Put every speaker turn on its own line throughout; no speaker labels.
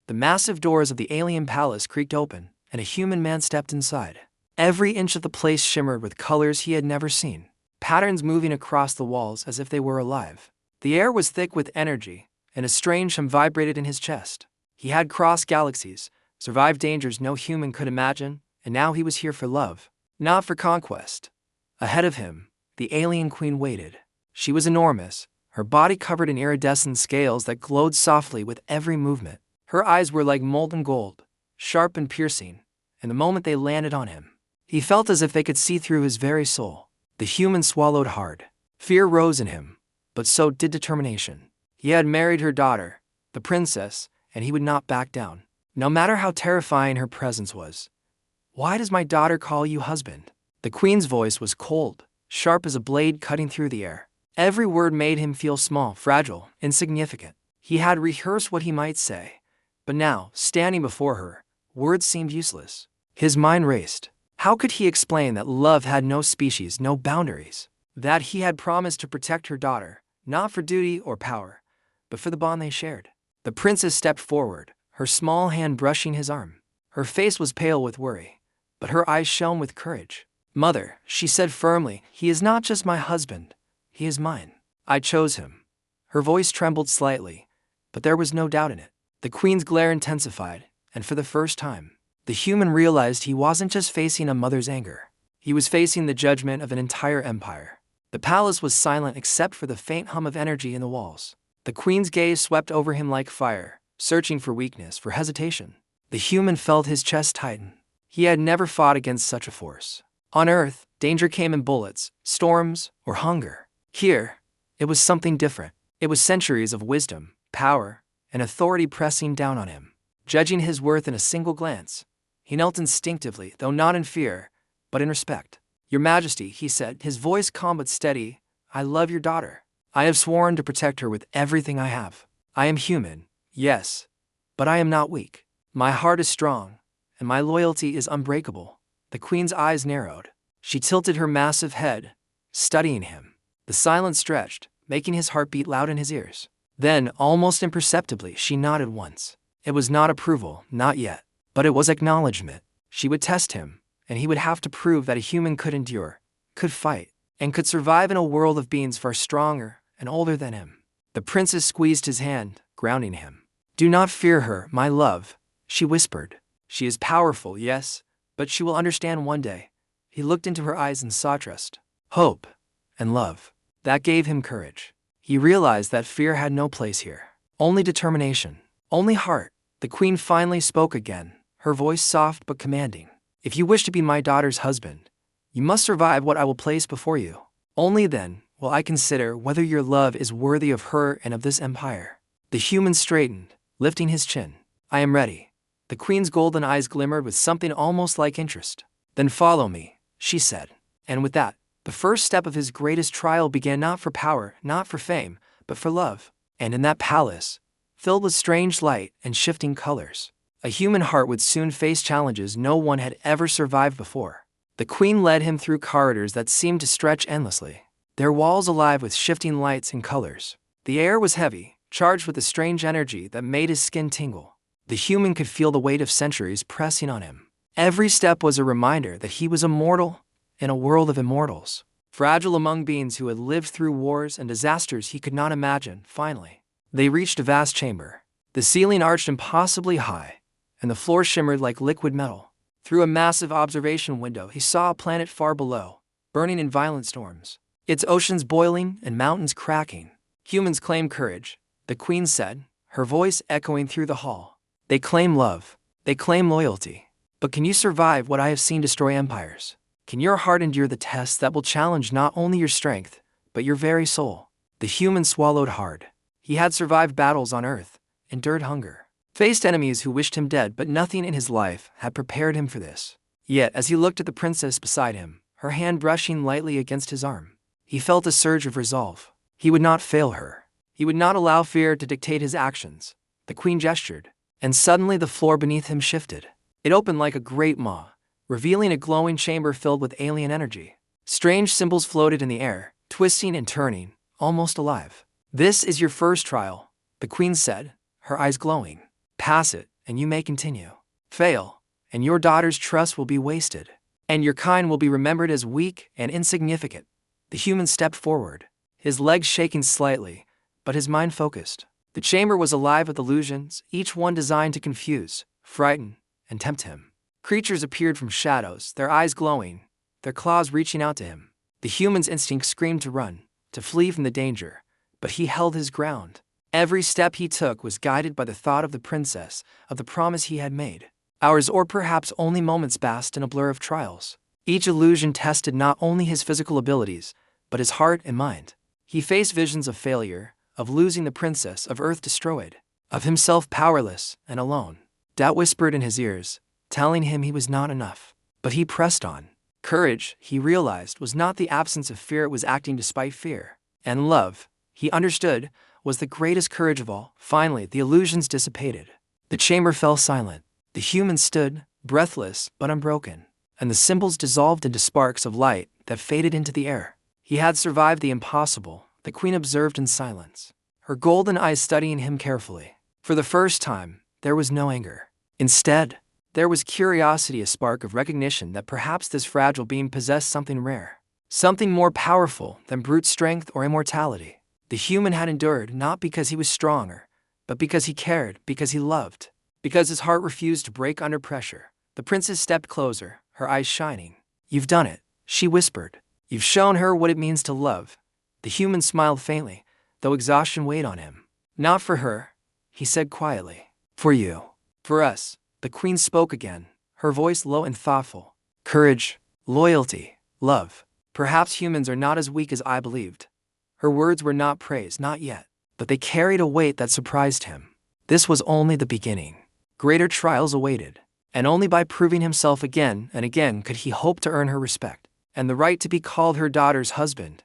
The massive doors of the alien palace creaked open, and a human man stepped inside. Every inch of the place shimmered with colors he had never seen, patterns moving across the walls as if they were alive. The air was thick with energy, and a strange hum vibrated in his chest. He had crossed galaxies, survived dangers no human could imagine, and now he was here for love, not for conquest. Ahead of him, the alien queen waited. She was enormous, her body covered in iridescent scales that glowed softly with every movement. Her eyes were like molten gold, sharp and piercing, and the moment they landed on him, he felt as if they could see through his very soul. The human swallowed hard. Fear rose in him, but so did determination. He had married her daughter, the princess, and he would not back down, no matter how terrifying her presence was. "Why does my daughter call you husband?" The queen's voice was cold, sharp as a blade cutting through the air. Every word made him feel small, fragile, insignificant. He had rehearsed what he might say, but now, standing before her, words seemed useless. His mind raced. How could he explain that love had no species, no boundaries? That he had promised to protect her daughter, not for duty or power, but for the bond they shared. The princess stepped forward, her small hand brushing his arm. Her face was pale with worry, but her eyes shone with courage. "Mother," she said firmly, "he is not just my husband, he is mine. I chose him." Her voice trembled slightly, but there was no doubt in it. The queen's glare intensified, and for the first time, the human realized he wasn't just facing a mother's anger. He was facing the judgment of an entire empire. The palace was silent except for the faint hum of energy in the walls. The queen's gaze swept over him like fire, searching for weakness, for hesitation. The human felt his chest tighten. He had never fought against such a force. On Earth, danger came in bullets, storms, or hunger. Here, it was something different. It was centuries of wisdom, power, and authority pressing down on him, judging his worth in a single glance. He knelt instinctively, though not in fear, but in respect. "Your Majesty," he said, his voice calm but steady, "I love your daughter. I have sworn to protect her with everything I have. I am human, yes, but I am not weak. My heart is strong, and my loyalty is unbreakable." The queen's eyes narrowed. She tilted her massive head, studying him. The silence stretched, making his heart beat loud in his ears. Then, almost imperceptibly, she nodded once. It was not approval, not yet, but it was acknowledgement. She would test him, and he would have to prove that a human could endure, could fight, and could survive in a world of beings far stronger and older than him. The princess squeezed his hand, grounding him. "Do not fear her, my love," she whispered. "She is powerful, yes, but she will understand one day." He looked into her eyes and saw trust, hope, and love. That gave him courage. He realized that fear had no place here. Only determination, only heart. The queen finally spoke again, her voice soft but commanding. "If you wish to be my daughter's husband, you must survive what I will place before you. Only then will I consider whether your love is worthy of her and of this empire." The human straightened, lifting his chin. "I am ready." The queen's golden eyes glimmered with something almost like interest. "Then follow me," she said. And with that, the first step of his greatest trial began, not for power, not for fame, but for love. And in that palace, filled with strange light and shifting colors, a human heart would soon face challenges no one had ever survived before. The queen led him through corridors that seemed to stretch endlessly, their walls alive with shifting lights and colors. The air was heavy, charged with a strange energy that made his skin tingle. The human could feel the weight of centuries pressing on him. Every step was a reminder that he was immortal in a world of immortals, fragile among beings who had lived through wars and disasters he could not imagine. Finally, they reached a vast chamber. The ceiling arched impossibly high, and the floor shimmered like liquid metal. Through a massive observation window, he saw a planet far below, burning in violent storms, its oceans boiling and mountains cracking. "Humans claim courage," the queen said, her voice echoing through the hall. "They claim love. They claim loyalty. But can you survive what I have seen destroy empires? Can your heart endure the tests that will challenge not only your strength, but your very soul?" The human swallowed hard. He had survived battles on Earth, endured hunger, faced enemies who wished him dead, but nothing in his life had prepared him for this. Yet, as he looked at the princess beside him, her hand brushing lightly against his arm, he felt a surge of resolve. He would not fail her. He would not allow fear to dictate his actions. The queen gestured, and suddenly the floor beneath him shifted. It opened like a great maw, revealing a glowing chamber filled with alien energy. Strange symbols floated in the air, twisting and turning, almost alive. "This is your first trial," the queen said, her eyes glowing. "Pass it, and you may continue. Fail, and your daughter's trust will be wasted, and your kind will be remembered as weak and insignificant. The human stepped forward, his legs shaking slightly, but his mind focused. The chamber was alive with illusions, each one designed to confuse, frighten, and tempt him. Creatures appeared from shadows, their eyes glowing, their claws reaching out to him. The human's instinct screamed to run, to flee from the danger, but he held his ground. Every step he took was guided by the thought of the princess, of the promise he had made. Hours or perhaps only moments passed in a blur of trials. Each illusion tested not only his physical abilities, but his heart and mind. He faced visions of failure, of losing the princess, of Earth destroyed, of himself powerless and alone. Doubt whispered in his ears, telling him he was not enough. But he pressed on. Courage, he realized, was not the absence of fear, it was acting despite fear. And love, he understood, was the greatest courage of all. Finally, the illusions dissipated. The chamber fell silent. The human stood, breathless but unbroken, and the symbols dissolved into sparks of light that faded into the air. He had survived the impossible, the queen observed in silence, her golden eyes studying him carefully. For the first time, there was no anger. Instead, there was curiosity, a spark of recognition that perhaps this fragile being possessed something rare, something more powerful than brute strength or immortality. The human had endured not because he was stronger, but because he cared, because he loved, because his heart refused to break under pressure. The princess stepped closer, her eyes shining. "You've done it," she whispered. "You've shown her what it means to love." The human smiled faintly, though exhaustion weighed on him. "Not for her," he said quietly. "For you. For us." The queen spoke again, her voice low and thoughtful. "Courage, loyalty, love. Perhaps humans are not as weak as I believed." Her words were not praise, not yet, but they carried a weight that surprised him. This was only the beginning. Greater trials awaited, and only by proving himself again and again could he hope to earn her respect, and the right to be called her daughter's husband.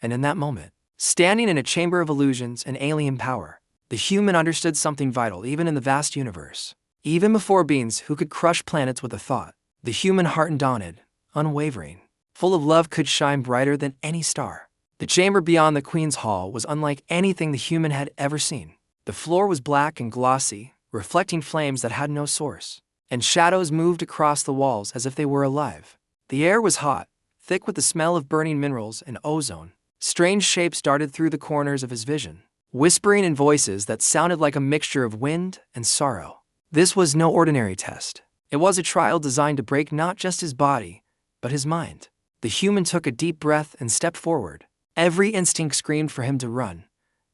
And in that moment, standing in a chamber of illusions and alien power, the human understood something vital even in the vast universe. Even before beings who could crush planets with a thought, the human heart undaunted, unwavering, full of love could shine brighter than any star. The chamber beyond the queen's hall was unlike anything the human had ever seen. The floor was black and glossy, reflecting flames that had no source, and shadows moved across the walls as if they were alive. The air was hot, thick with the smell of burning minerals and ozone. Strange shapes darted through the corners of his vision, whispering in voices that sounded like a mixture of wind and sorrow. This was no ordinary test. It was a trial designed to break not just his body, but his mind. The human took a deep breath and stepped forward. Every instinct screamed for him to run,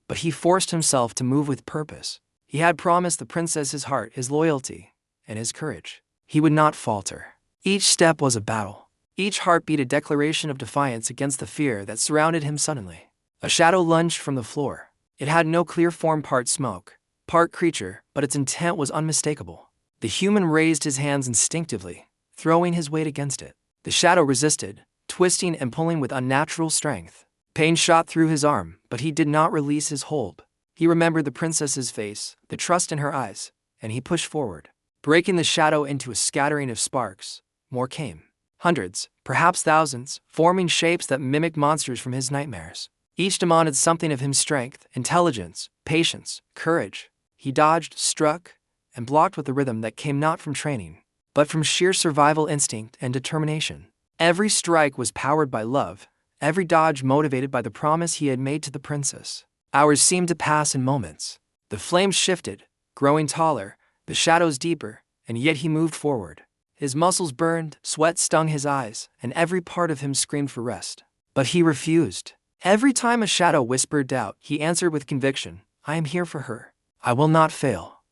but he forced himself to move with purpose. He had promised the princess his heart, his loyalty, and his courage. He would not falter. Each step was a battle. Each heartbeat a declaration of defiance against the fear that surrounded him suddenly. A shadow lunged from the floor. It had no clear form, part smoke, part creature, but its intent was unmistakable. The human raised his hands instinctively, throwing his weight against it. The shadow resisted, twisting and pulling with unnatural strength. Pain shot through his arm, but he did not release his hold. He remembered the princess's face, the trust in her eyes, and he pushed forward, breaking the shadow into a scattering of sparks. More came. Hundreds, perhaps thousands, forming shapes that mimicked monsters from his nightmares. Each demanded something of him: strength, intelligence, patience, courage. He dodged, struck, and blocked with a rhythm that came not from training, but from sheer survival instinct and determination. Every strike was powered by love, every dodge motivated by the promise he had made to the princess. Hours seemed to pass in moments. The flames shifted, growing taller, the shadows deeper, and yet he moved forward. His muscles burned, sweat stung his eyes, and every part of him screamed for rest. But he refused. Every time a shadow whispered doubt, he answered with conviction, "I am here for her. I will not fail."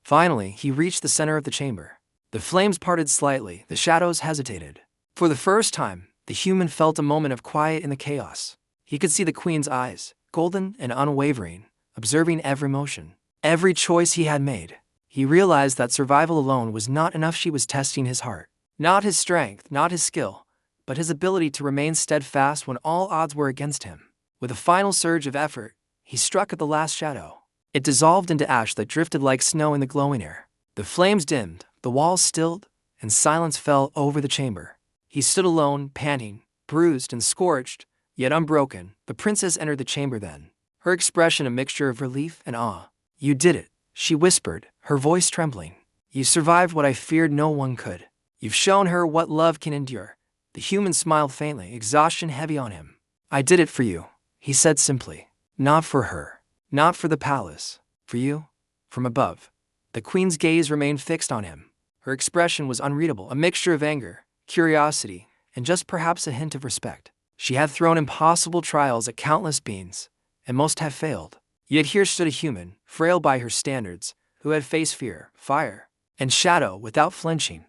Finally, he reached the center of the chamber. The flames parted slightly, the shadows hesitated. For the first time, the human felt a moment of quiet in the chaos. He could see the queen's eyes, golden and unwavering, observing every motion, every choice he had made. He realized that survival alone was not enough. She was testing his heart. Not his strength, not his skill, but his ability to remain steadfast when all odds were against him. With a final surge of effort, he struck at the last shadow. It dissolved into ash that drifted like snow in the glowing air. The flames dimmed, the walls stilled, and silence fell over the chamber. He stood alone, panting, bruised and scorched, yet unbroken. The princess entered the chamber then, her expression a mixture of relief and awe. "You did it," she whispered, her voice trembling. You survived what I feared no one could. You've shown her what love can endure. The human smiled faintly, exhaustion heavy on him. I did it for you, he said simply. Not for her. Not for the palace. For you. From above. The queen's gaze remained fixed on him. Her expression was unreadable, a mixture of anger, curiosity, and just perhaps a hint of respect. She had thrown impossible trials at countless beings, and most had failed. Yet here stood a human, frail by her standards, who had faced fear, fire, and shadow without flinching.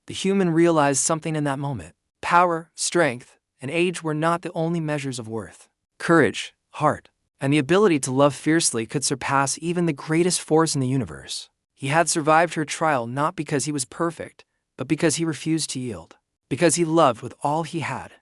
The human realized something in that moment. Power, strength, and age were not the only measures of worth. Courage, heart, and the ability to love fiercely could surpass even the greatest force in the universe. He had survived her trial not because he was perfect, but because he refused to yield. Because he loved with all he had.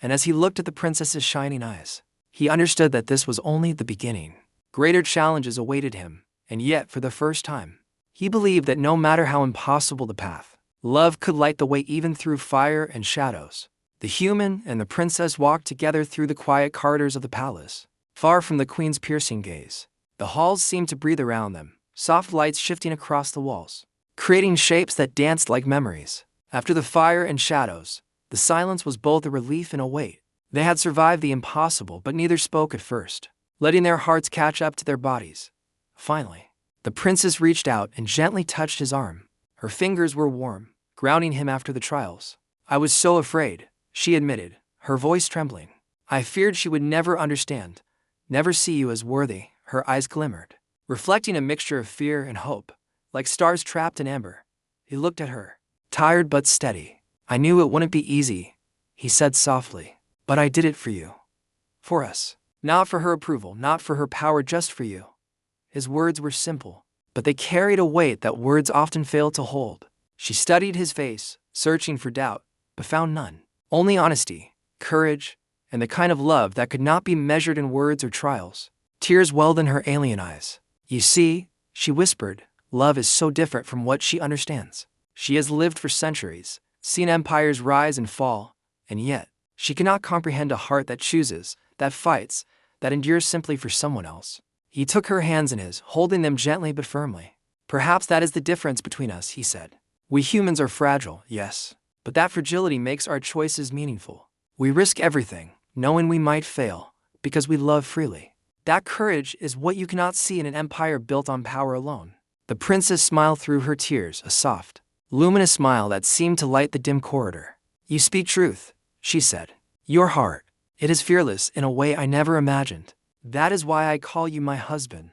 And as he looked at the princess's shining eyes, he understood that this was only the beginning. Greater challenges awaited him, and yet, for the first time, he believed that no matter how impossible the path, love could light the way even through fire and shadows. The human and the princess walked together through the quiet corridors of the palace, far from the queen's piercing gaze. The halls seemed to breathe around them, soft lights shifting across the walls, creating shapes that danced like memories. After the fire and shadows, the silence was both a relief and a weight. They had survived the impossible, but neither spoke at first, letting their hearts catch up to their bodies. Finally, the princess reached out and gently touched his arm. Her fingers were warm, grounding him after the trials. I was so afraid, she admitted, her voice trembling. I feared she would never understand, never see you as worthy. Her eyes glimmered, reflecting a mixture of fear and hope, like stars trapped in amber. He looked at her, tired but steady. I knew it wouldn't be easy, he said softly, but I did it for you. For us. Not for her approval, not for her power, just for you. His words were simple, but they carried a weight that words often fail to hold. She studied his face, searching for doubt, but found none. Only honesty, courage, and the kind of love that could not be measured in words or trials. Tears welled in her alien eyes. You see, she whispered, love is so different from what she understands. She has lived for centuries, seen empires rise and fall, and yet, she cannot comprehend a heart that chooses, that fights, that endures simply for someone else. He took her hands in his, holding them gently but firmly. Perhaps that is the difference between us, he said. We humans are fragile, yes, but that fragility makes our choices meaningful. We risk everything, knowing we might fail, because we love freely. That courage is what you cannot see in an empire built on power alone. The princess smiled through her tears, a soft, luminous smile that seemed to light the dim corridor. You speak truth, she said. Your heart, it is fearless in a way I never imagined. That is why I call you my husband.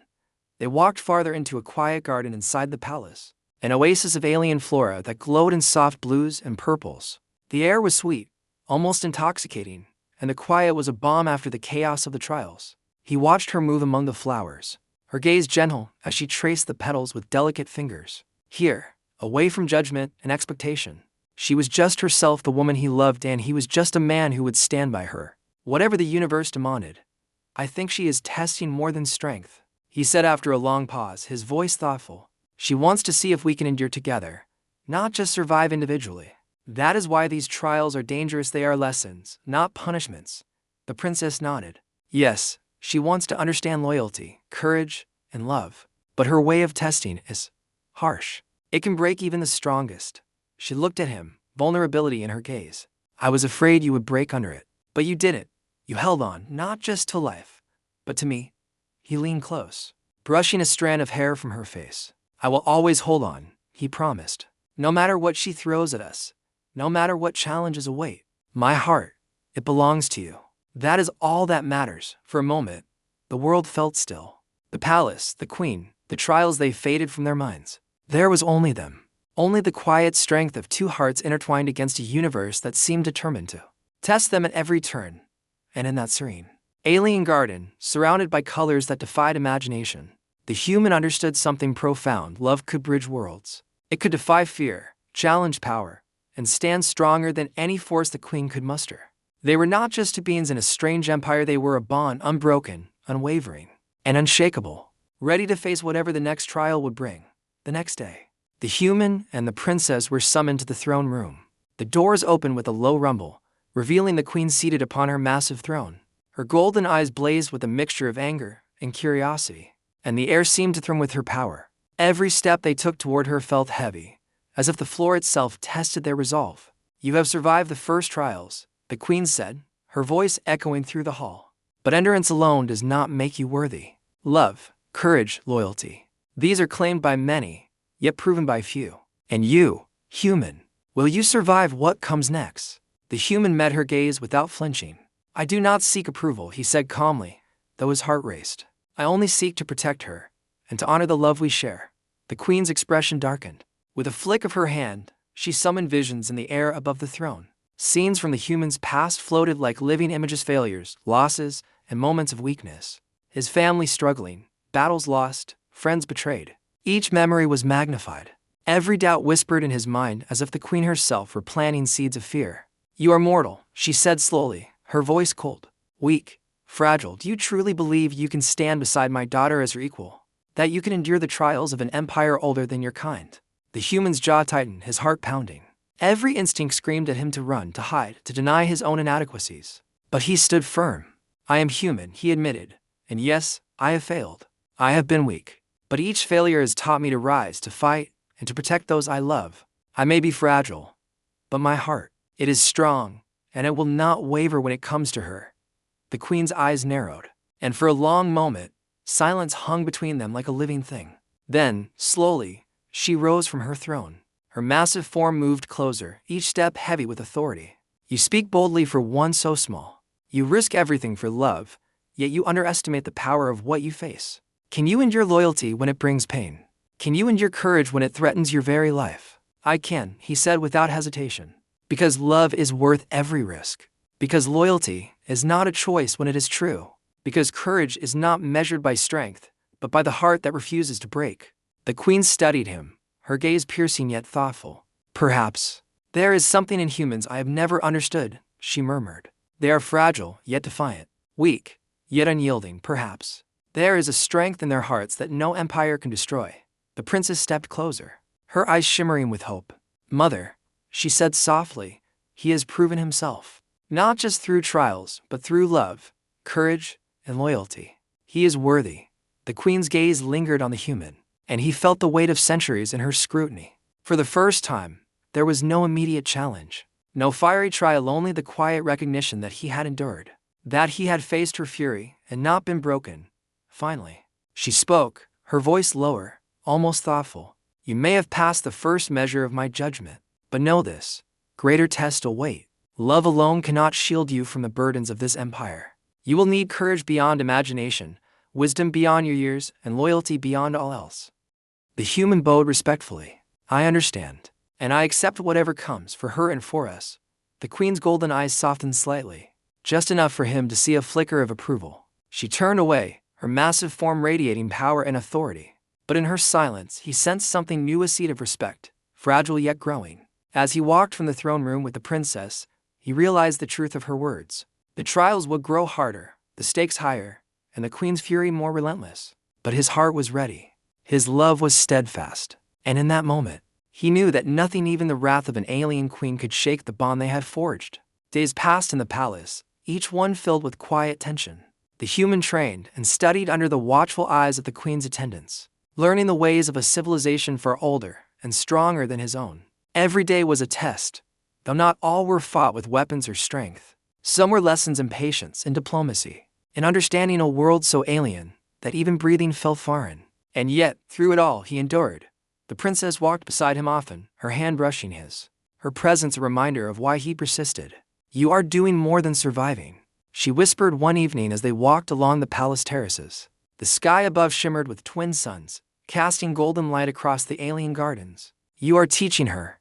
They walked farther into a quiet garden inside the palace, an oasis of alien flora that glowed in soft blues and purples. The air was sweet, almost intoxicating, and the quiet was a balm after the chaos of the trials. He watched her move among the flowers, her gaze gentle as she traced the petals with delicate fingers. Here, away from judgment and expectation, she was just herself, the woman he loved, and he was just a man who would stand by her, whatever the universe demanded. I think she is testing more than strength, he said after a long pause, his voice thoughtful. She wants to see if we can endure together, not just survive individually. That is why these trials are dangerous. They are lessons, not punishments. The princess nodded. Yes, she wants to understand loyalty, courage, and love. But her way of testing is harsh. It can break even the strongest. She looked at him, vulnerability in her gaze. I was afraid you would break under it, but you didn't. You held on, not just to life, but to me. He leaned close, brushing a strand of hair from her face. I will always hold on, he promised. No matter what she throws at us, no matter what challenges await. My heart, it belongs to you. That is all that matters. For a moment, the world felt still. The palace, the queen, the trials, they faded from their minds. There was only them. Only the quiet strength of two hearts intertwined against a universe that seemed determined to test them at every turn. And in that serene, alien garden, surrounded by colors that defied imagination, the human understood something profound. Love could bridge worlds. It could defy fear, challenge power, and stand stronger than any force the queen could muster. They were not just two beings in a strange empire, they were a bond, unbroken, unwavering, and unshakable, ready to face whatever the next trial would bring. The next day, the human and the princess were summoned to the throne room. The doors opened with a low rumble, revealing the queen seated upon her massive throne. Her golden eyes blazed with a mixture of anger and curiosity, and the air seemed to thrum with her power. Every step they took toward her felt heavy, as if the floor itself tested their resolve. "You have survived the first trials," the queen said, her voice echoing through the hall. "But endurance alone does not make you worthy. Love, courage, loyalty. These are claimed by many, yet proven by few. And you, human, will you survive what comes next?" The human met her gaze without flinching. "I do not seek approval," he said calmly, though his heart raced. "I only seek to protect her, and to honor the love we share." The queen's expression darkened. With a flick of her hand, she summoned visions in the air above the throne. Scenes from the human's past floated like living images, failures, losses, and moments of weakness. His family struggling, battles lost, friends betrayed. Each memory was magnified. Every doubt whispered in his mind as if the queen herself were planting seeds of fear. "You are mortal," she said slowly, her voice cold, weak, fragile. "Do you truly believe you can stand beside my daughter as her equal? That you can endure the trials of an empire older than your kind?" The human's jaw tightened, his heart pounding. Every instinct screamed at him to run, to hide, to deny his own inadequacies. But he stood firm. "I am human," he admitted. "And yes, I have failed. I have been weak. But each failure has taught me to rise, to fight, and to protect those I love. I may be fragile, but my heart, it is strong, and it will not waver when it comes to her." The queen's eyes narrowed, and for a long moment, silence hung between them like a living thing. Then, slowly, she rose from her throne. Her massive form moved closer, each step heavy with authority. "You speak boldly for one so small. You risk everything for love, yet you underestimate the power of what you face. Can you endure loyalty when it brings pain? Can you endure courage when it threatens your very life?" "I can," he said without hesitation. "Because love is worth every risk. Because loyalty is not a choice when it is true. Because courage is not measured by strength, but by the heart that refuses to break." The queen studied him, her gaze piercing yet thoughtful. "Perhaps there is something in humans I have never understood," she murmured. "They are fragile, yet defiant. Weak, yet unyielding. Perhaps there is a strength in their hearts that no empire can destroy." The princess stepped closer, her eyes shimmering with hope. "Mother," she said softly, "he has proven himself. Not just through trials, but through love, courage, and loyalty. He is worthy." The queen's gaze lingered on the human, and he felt the weight of centuries in her scrutiny. For the first time, there was no immediate challenge. No fiery trial, only the quiet recognition that he had endured. That he had faced her fury and not been broken. Finally, she spoke, her voice lower, almost thoughtful. "You may have passed the first measure of my judgment, but know this: greater tests await. Love alone cannot shield you from the burdens of this empire. You will need courage beyond imagination, wisdom beyond your years, and loyalty beyond all else." The human bowed respectfully. "I understand, and I accept whatever comes for her and for us." The queen's golden eyes softened slightly, just enough for him to see a flicker of approval. She turned away, her massive form radiating power and authority. But in her silence, he sensed something new, a seed of respect, fragile yet growing. As he walked from the throne room with the princess, he realized the truth of her words. The trials would grow harder, the stakes higher, and the queen's fury more relentless. But his heart was ready. His love was steadfast. And in that moment, he knew that nothing, even the wrath of an alien queen, could shake the bond they had forged. Days passed in the palace, each one filled with quiet tension. The human trained and studied under the watchful eyes of the queen's attendants, learning the ways of a civilization far older and stronger than his own. Every day was a test, though not all were fought with weapons or strength. Some were lessons in patience and diplomacy, in understanding a world so alien that even breathing felt foreign. And yet, through it all, he endured. The princess walked beside him often, her hand brushing his, her presence a reminder of why he persisted. "You are doing more than surviving," she whispered one evening as they walked along the palace terraces. The sky above shimmered with twin suns, casting golden light across the alien gardens. "You are teaching her,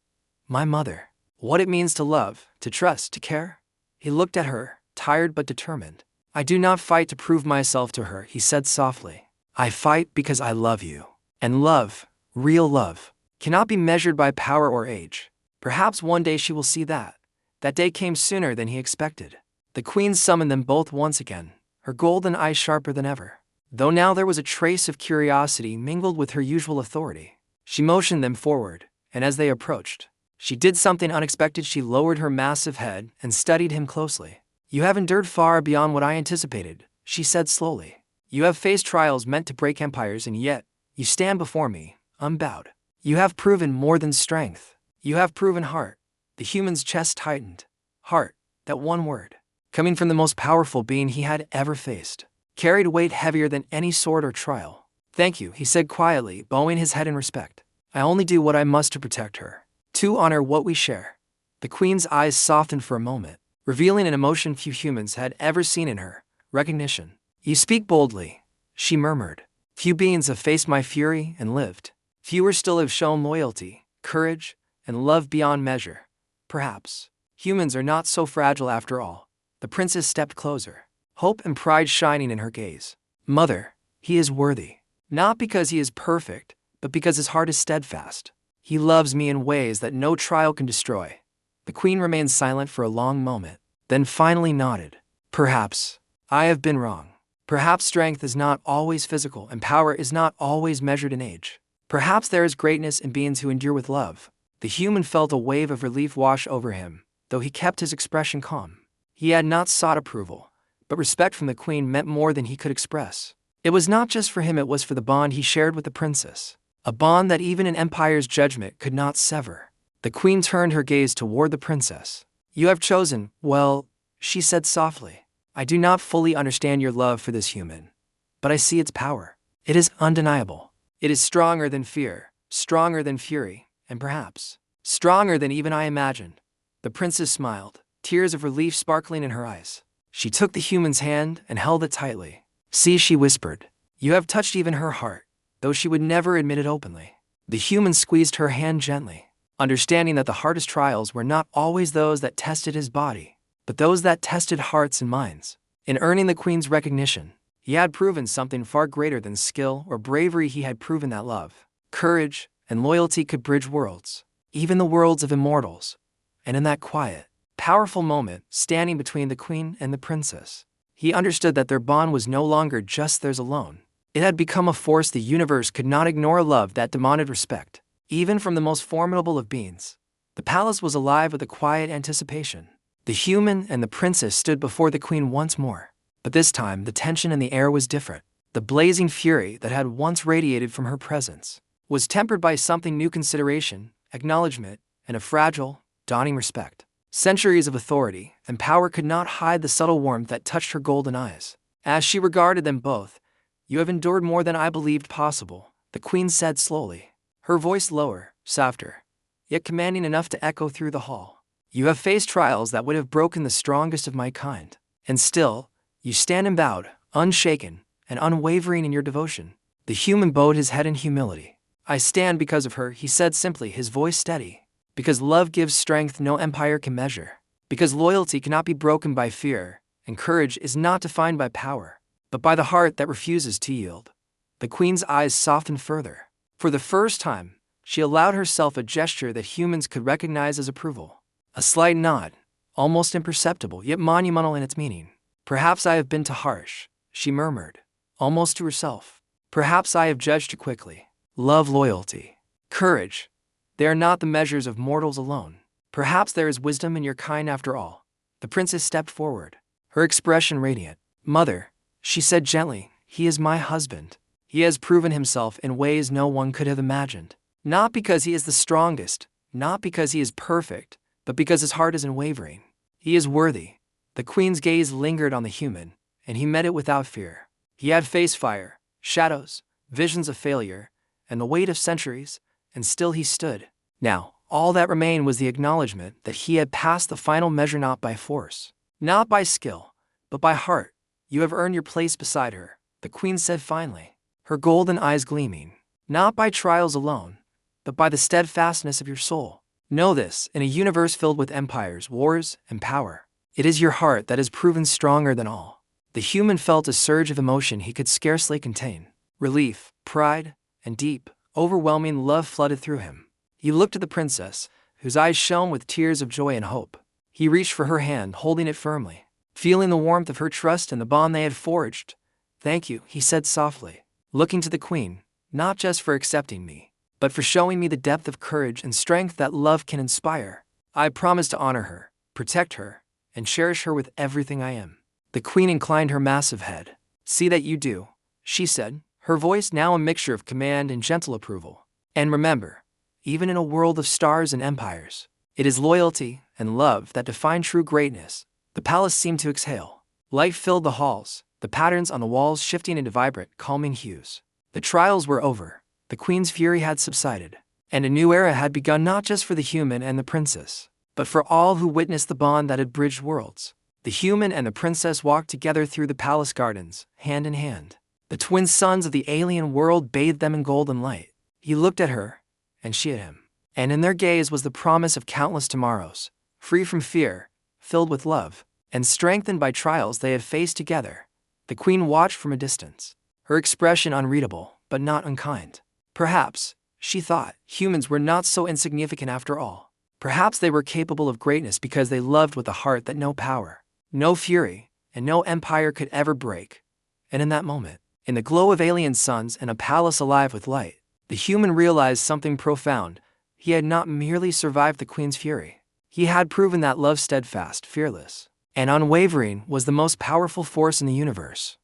my mother, what it means to love, to trust, to care." He looked at her, tired but determined. "I do not fight to prove myself to her," he said softly. "I fight because I love you. And love, real love, cannot be measured by power or age." Perhaps one day she will see that. That day came sooner than he expected. The queen summoned them both once again, her golden eyes sharper than ever. Though now there was a trace of curiosity mingled with her usual authority. She motioned them forward, and as they approached, she did something unexpected. She lowered her massive head and studied him closely. "You have endured far beyond what I anticipated," she said slowly. "You have faced trials meant to break empires, and yet, you stand before me, unbowed. You have proven more than strength. You have proven heart. The human's chest tightened. Heart, that one word, coming from the most powerful being he had ever faced, carried weight heavier than any sword or trial. Thank you, he said quietly, bowing his head in respect. I only do what I must to protect her, to honor what we share. The queen's eyes softened for a moment, revealing an emotion few humans had ever seen in her: recognition. You speak boldly, she murmured. Few beings have faced my fury and lived. Fewer still have shown loyalty, courage, and love beyond measure. Perhaps humans are not so fragile after all. The princess stepped closer, hope and pride shining in her gaze. Mother, he is worthy. Not because he is perfect, but because his heart is steadfast. He loves me in ways that no trial can destroy. The queen remained silent for a long moment, then finally nodded. Perhaps I have been wrong. Perhaps strength is not always physical and power is not always measured in age. Perhaps there is greatness in beings who endure with love. The human felt a wave of relief wash over him, though he kept his expression calm. He had not sought approval, but respect from the queen meant more than he could express. It was not just for him, it was for the bond he shared with the princess, a bond that even an empire's judgment could not sever. The queen turned her gaze toward the princess. You have chosen, well, she said softly. I do not fully understand your love for this human, but I see its power. It is undeniable. It is stronger than fear, stronger than fury, and perhaps stronger than even I imagined. The princess smiled, tears of relief sparkling in her eyes. She took the human's hand and held it tightly. See, she whispered, you have touched even her heart, though she would never admit it openly. The human squeezed her hand gently, understanding that the hardest trials were not always those that tested his body, but those that tested hearts and minds. In earning the queen's recognition, he had proven something far greater than skill or bravery. He had proven that love, courage, and loyalty could bridge worlds, even the worlds of immortals. And in that quiet, powerful moment, standing between the queen and the princess, he understood that their bond was no longer just theirs alone. It had become a force the universe could not ignore, a love that demanded respect, even from the most formidable of beings. The palace was alive with a quiet anticipation. The human and the princess stood before the queen once more. But this time, the tension in the air was different. The blazing fury that had once radiated from her presence was tempered by something new: consideration, acknowledgement, and a fragile, dawning respect. Centuries of authority and power could not hide the subtle warmth that touched her golden eyes. As she regarded them both, you have endured more than I believed possible, the queen said slowly, her voice lower, softer, yet commanding enough to echo through the hall. You have faced trials that would have broken the strongest of my kind, and still, you stand embowed, unshaken, and unwavering in your devotion. The human bowed his head in humility. I stand because of her, he said simply, his voice steady. Because love gives strength no empire can measure. Because loyalty cannot be broken by fear, and courage is not defined by power, but by the heart that refuses to yield. The queen's eyes softened further. For the first time, she allowed herself a gesture that humans could recognize as approval. A slight nod, almost imperceptible, yet monumental in its meaning. Perhaps I have been too harsh, she murmured, almost to herself. Perhaps I have judged too quickly. Love, loyalty, courage, they are not the measures of mortals alone. Perhaps there is wisdom in your kind after all. The princess stepped forward, her expression radiant. Mother, she said gently, he is my husband. He has proven himself in ways no one could have imagined. Not because he is the strongest, not because he is perfect, but because his heart is unwavering. He is worthy. The queen's gaze lingered on the human, and he met it without fear. He had faced fire, shadows, visions of failure, and the weight of centuries, and still he stood. Now, all that remained was the acknowledgement that he had passed the final measure, not by force, not by skill, but by heart. You have earned your place beside her, the queen said finally, her golden eyes gleaming. Not by trials alone, but by the steadfastness of your soul. Know this, in a universe filled with empires, wars, and power, it is your heart that has proven stronger than all. The human felt a surge of emotion he could scarcely contain. Relief, pride, and deep, overwhelming love flooded through him. He looked at the princess, whose eyes shone with tears of joy and hope. He reached for her hand, holding it firmly, feeling the warmth of her trust and the bond they had forged. Thank you, he said softly, looking to the queen, not just for accepting me, but for showing me the depth of courage and strength that love can inspire. I promise to honor her, protect her, and cherish her with everything I am. The queen inclined her massive head. See that you do, she said, her voice now a mixture of command and gentle approval. And remember, even in a world of stars and empires, it is loyalty and love that define true greatness. The palace seemed to exhale. Light filled the halls, the patterns on the walls shifting into vibrant, calming hues. The trials were over, the queen's fury had subsided, and a new era had begun not just for the human and the princess, but for all who witnessed the bond that had bridged worlds. The human and the princess walked together through the palace gardens, hand in hand. The twin suns of the alien world bathed them in golden light. He looked at her, and she at him. And in their gaze was the promise of countless tomorrows, free from fear, filled with love, and strengthened by trials they had faced together. The queen watched from a distance, her expression unreadable, but not unkind. Perhaps, she thought, humans were not so insignificant after all. Perhaps they were capable of greatness because they loved with a heart that no power, no fury, and no empire could ever break. And in that moment, in the glow of alien suns and a palace alive with light, the human realized something profound. He had not merely survived the queen's fury. He had proven that love, steadfast, fearless, and unwavering, was the most powerful force in the universe.